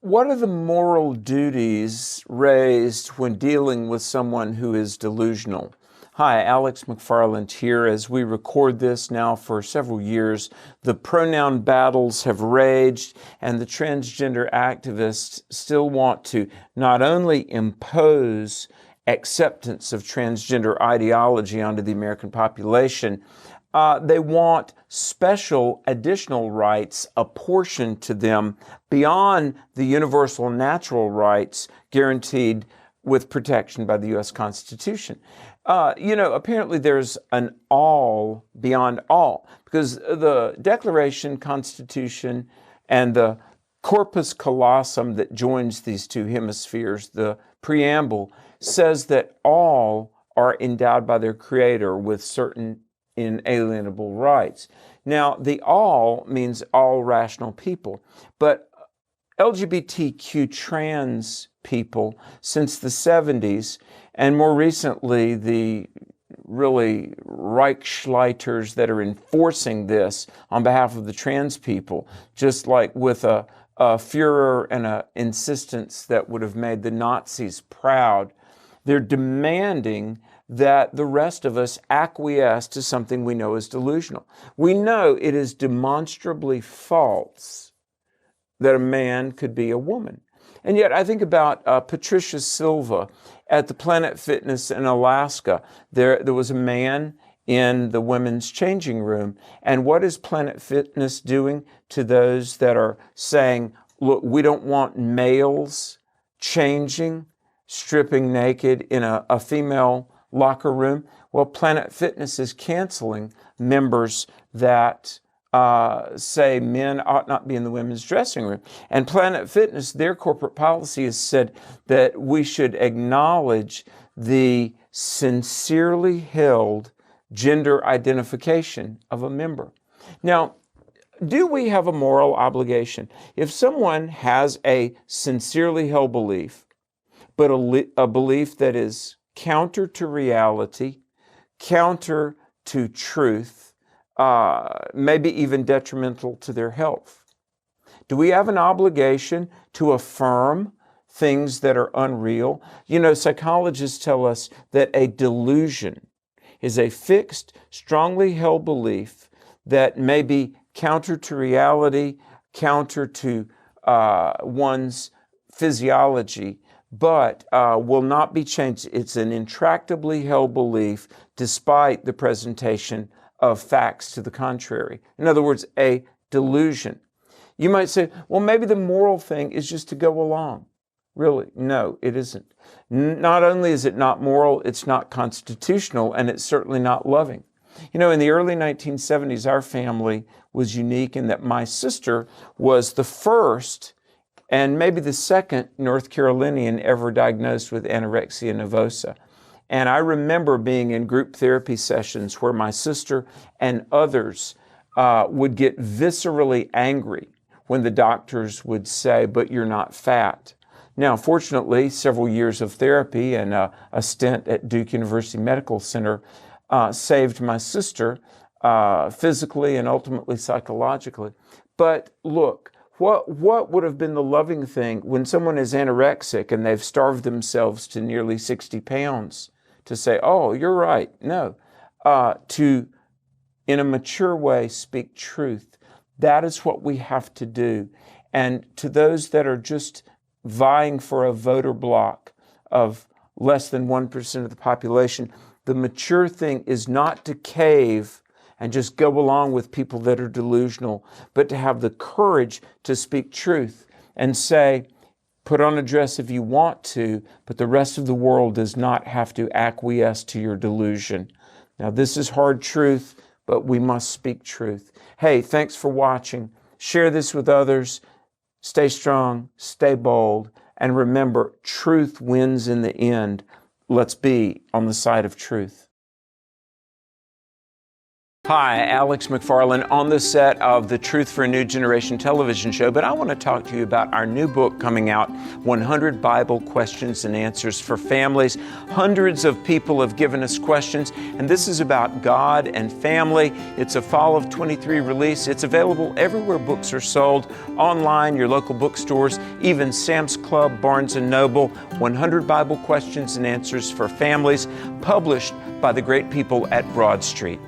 What are the moral duties raised when dealing with someone who is delusional? Hi, Alex McFarland here. As we record this now for several years, the pronoun battles have raged, and the transgender activists still want to not only impose acceptance of transgender ideology onto the American population, they want special additional rights apportioned to them beyond the universal natural rights guaranteed with protection by the U.S. Constitution. Apparently there's an all beyond all, because the Declaration, Constitution, and the corpus callosum that joins these two hemispheres, the preamble, says that all are endowed by their Creator with certain inalienable rights. Now, the all means all rational people, but LGBTQ trans people since the 70s, and more recently the really Reichsleiters that are enforcing this on behalf of the trans people, just like with a furor and an insistence that would have made the Nazis proud, they're demanding that the rest of us acquiesce to something we know is delusional. We know it is demonstrably false that a man could be a woman. And yet I think about Patricia Silva at the Planet Fitness in Alaska. There was a man in the women's changing room. And what is Planet Fitness doing to those that are saying, look, we don't want males changing, stripping naked in a female locker room? Well, Planet Fitness is canceling members that say men ought not be in the women's dressing room. And Planet Fitness, their corporate policy has said that we should acknowledge the sincerely held gender identification of a member. Now, do we have a moral obligation? If someone has a sincerely held belief, but a belief that is counter to reality, counter to truth, maybe even detrimental to their health, do we have an obligation to affirm things that are unreal? You know, psychologists tell us that a delusion is a fixed, strongly held belief that may be counter to reality, counter to one's physiology, but will not be changed. It's an intractably held belief despite the presentation of facts to the contrary. In other words, a delusion. You might say, well, maybe the moral thing is just to go along. Really? No, it isn't. Not only is it not moral, it's not constitutional, and it's certainly not loving. You know, in the early 1970s, our family was unique in that my sister was the first and maybe the second North Carolinian ever diagnosed with anorexia nervosa. And I remember being in group therapy sessions where my sister and others would get viscerally angry when the doctors would say, but you're not fat. Now, fortunately, several years of therapy and a stint at Duke University Medical Center saved my sister physically and ultimately psychologically. But look, what would have been the loving thing when someone is anorexic and they've starved themselves to nearly 60 pounds to say, oh, you're right. No, to, in a mature way, speak truth. That is what we have to do. And to those that are just vying for a voter block of less than 1% of the population, the mature thing is not to cave and just go along with people that are delusional, but to have the courage to speak truth and say, put on a dress if you want to, but the rest of the world does not have to acquiesce to your delusion. Now, this is hard truth, but we must speak truth. Hey, thanks for watching. Share this with others. Stay strong, stay bold, and remember, truth wins in the end. Let's be on the side of truth. Hi, Alex McFarland on the set of the Truth for a New Generation television show, but I want to talk to you about our new book coming out, 100 Bible Questions and Answers for Families. Hundreds of people have given us questions, and this is about God and family. It's a fall of 23 release. It's available everywhere books are sold, online, your local bookstores, even Sam's Club, Barnes & Noble. 100 Bible Questions and Answers for Families, published by the great people at Broad Street.